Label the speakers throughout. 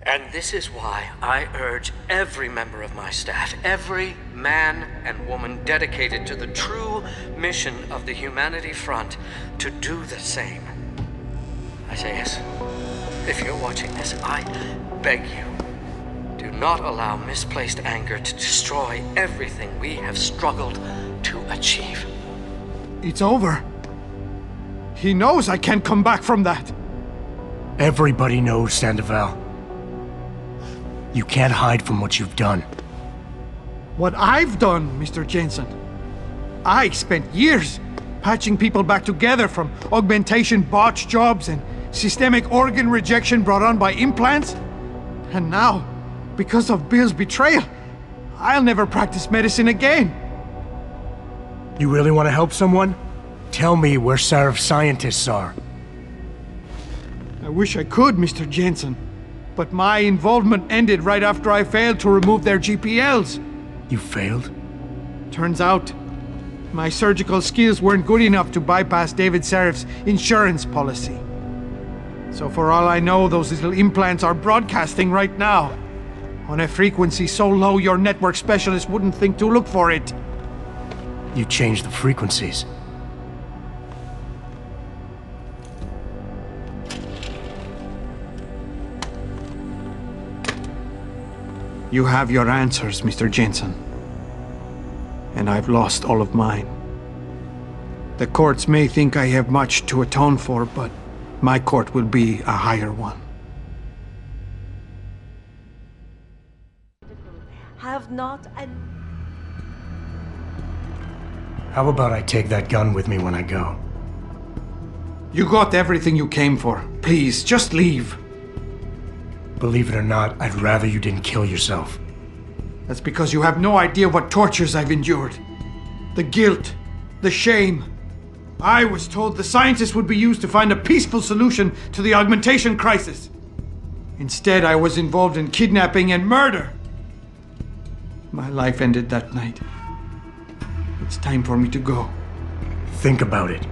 Speaker 1: And this is why I urge every member of my staff, every man and woman dedicated to the true mission of the Humanity Front, to do the same. Isaias, if you're watching this, I beg you, do not allow misplaced anger to destroy everything we have struggled to achieve.
Speaker 2: It's over. He knows I can't come back from that.
Speaker 3: Everybody knows, Sandoval. You can't hide from what you've done.
Speaker 2: What I've done, Mr. Jensen? I spent years patching people back together from augmentation botch jobs and systemic organ rejection brought on by implants. And now, because of Bill's betrayal, I'll never practice medicine again.
Speaker 3: You really want to help someone? Tell me where Sarif's scientists are.
Speaker 2: I wish I could, Mr. Jensen. But my involvement ended right after I failed to remove their GPLs.
Speaker 3: You failed?
Speaker 2: Turns out, my surgical skills weren't good enough to bypass David Sarif's insurance policy. So for all I know, those little implants are broadcasting right now, on a frequency so low your network specialist wouldn't think to look for it.
Speaker 3: You changed the frequencies.
Speaker 2: You have your answers, Mr. Jensen. And I've lost all of mine. The courts may think I have much to atone for, but my court will be a higher one.
Speaker 4: Have not an...
Speaker 3: How about I take that gun with me when I go?
Speaker 2: You got everything you came for. Please, just leave.
Speaker 3: Believe it or not, I'd rather you didn't kill yourself.
Speaker 2: That's because you have no idea what tortures I've endured. The guilt, the shame. I was told the scientists would be used to find a peaceful solution to the augmentation crisis. Instead, I was involved in kidnapping and murder. My life ended that night. It's time for me to go.
Speaker 3: Think about it.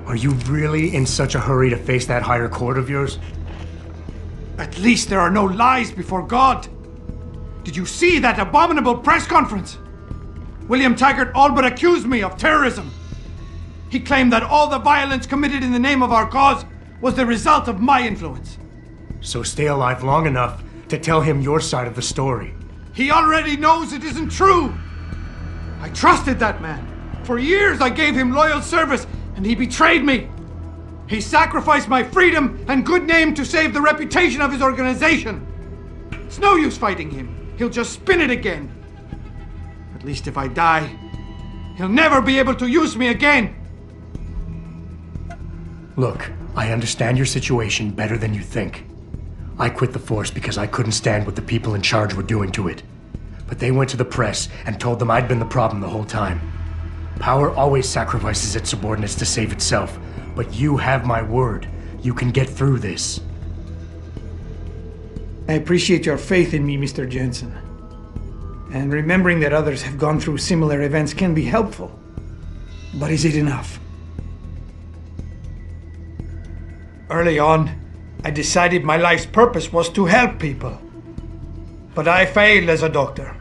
Speaker 3: Are you really in such a hurry to face that higher court of yours?
Speaker 2: At least there are no lies before God. Did you see that abominable press conference? William Taggart all but accused me of terrorism. He claimed that all the violence committed in the name of our cause was the result of my influence.
Speaker 3: So stay alive long enough to tell him your side of the story.
Speaker 2: He already knows it isn't true. I trusted that man. For years I gave him loyal service, and he betrayed me. He sacrificed my freedom and good name to save the reputation of his organization. It's no use fighting him. He'll just spin it again. At least if I die, he'll never be able to use me again.
Speaker 3: Look, I understand your situation better than you think. I quit the force because I couldn't stand what the people in charge were doing to it. But they went to the press and told them I'd been the problem the whole time. Power always sacrifices its subordinates to save itself. But you have my word. You can get through this.
Speaker 2: I appreciate your faith in me, Mr. Jensen. And remembering that others have gone through similar events can be helpful. But is it enough? Early on, I decided my life's purpose was to help people. But I failed as a doctor.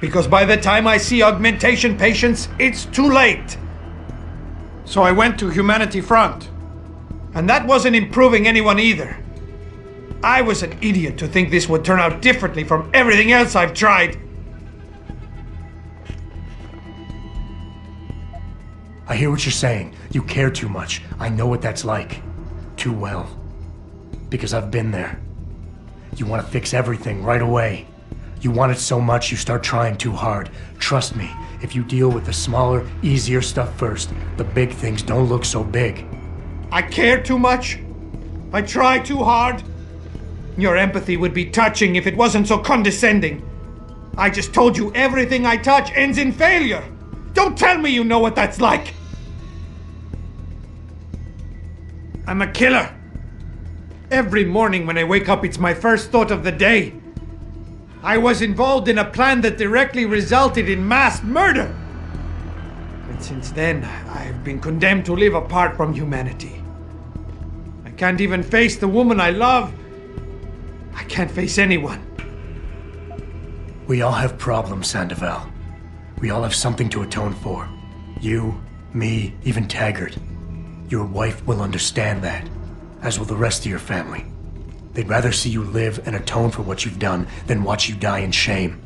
Speaker 2: Because by the time I see augmentation patients, it's too late. So I went to Humanity Front. And that wasn't improving anyone either. I was an idiot to think this would turn out differently from everything else I've tried.
Speaker 3: I hear what you're saying. You care too much. I know what that's like. Too well. Because I've been there. You want to fix everything right away. You want it so much you start trying too hard. Trust me, if you deal with the smaller, easier stuff first, the big things don't look so big.
Speaker 2: I care too much? I try too hard? Your empathy would be touching if it wasn't so condescending. I just told you everything I touch ends in failure. Don't tell me you know what that's like. I'm a killer. Every morning when I wake up, it's my first thought of the day. I was involved in a plan that directly resulted in mass murder. But since then, I've been condemned to live apart from humanity. I can't even face the woman I love, I can't face anyone.
Speaker 3: We all have problems, Sandoval. We all have something to atone for. You, me, even Taggart. Your wife will understand that, as will the rest of your family. They'd rather see you live and atone for what you've done than watch you die in shame.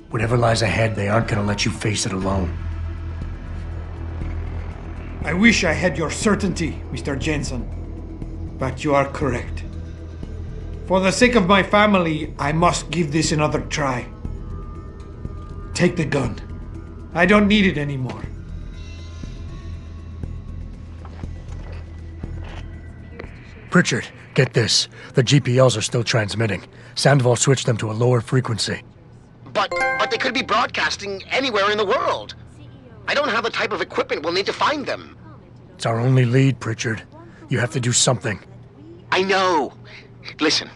Speaker 3: Whatever lies ahead, they aren't gonna let you face it alone.
Speaker 2: I wish I had your certainty, Mr. Jensen. But you are correct. For the sake of my family, I must give this another try. Take the gun. I don't need it anymore.
Speaker 3: Pritchard, get this. The GPLs are still transmitting. Sandoval switched them to a lower frequency.
Speaker 5: But they could be broadcasting anywhere in the world. I don't have the type of equipment we'll need to find them.
Speaker 3: It's our only lead, Pritchard. You have to do something.
Speaker 5: I know. Listen,